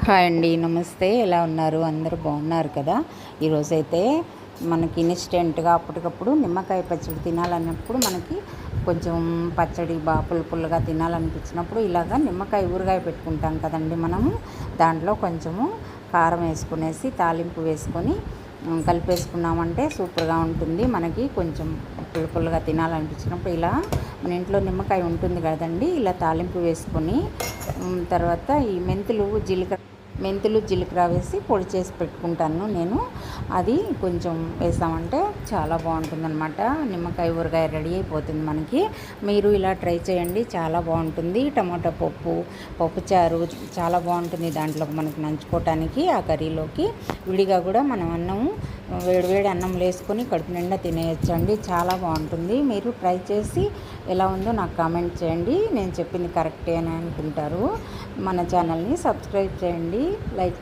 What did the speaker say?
Hi అండి, నమస్తే. ఎలా ఉన్నారు? అందరూ బాగున్నారు కదా? ఈరోజైతే మనకి ఇన్స్టెంట్గా అప్పటికప్పుడు నిమ్మకాయ పచ్చడి తినాలన్నప్పుడు మనకి కొంచెం పచ్చడి పుల్లగా తినాలనిపించినప్పుడు ఇలాగా నిమ్మకాయ ఊరగాయ పెట్టుకుంటాం కదండి మనము. దాంట్లో కొంచెము కారం వేసుకునేసి తాలింపు వేసుకొని కలిపేసుకున్నామంటే సూపర్గా ఉంటుంది. మనకి కొంచెం పుల్లగా తినాలనిపించినప్పుడు ఇలా మన ఇంట్లో నిమ్మకాయ ఉంటుంది కదండి, ఇలా తాలింపు వేసుకొని తర్వాత ఈ మెంతులు జీలకర్ర వేసి పొడి చేసి పెట్టుకుంటాను నేను. అది కొంచెం వేసామంటే చాలా బాగుంటుందన్నమాట. నిమ్మకాయ ఊరగాయ రెడీ అయిపోతుంది మనకి. మీరు ఇలా ట్రై చేయండి, చాలా బాగుంటుంది. టమాటా పప్పుచారు చాలా బాగుంటుంది దాంట్లో మనకి నంచుకోవటానికి. ఆ కర్రీలోకి విడిగా కూడా మనం వేడివేడి అన్నం వేసుకొని కడుపు నిండా తినేయచ్చండి. చాలా బాగుంటుంది. మీరు ట్రై చేసి ఎలా ఉందో నాకు కామెంట్ చేయండి. నేను చెప్పింది కరెక్టే అని అనుకుంటారు. మన ఛానల్ని సబ్స్క్రైబ్ చేయండి, లైక్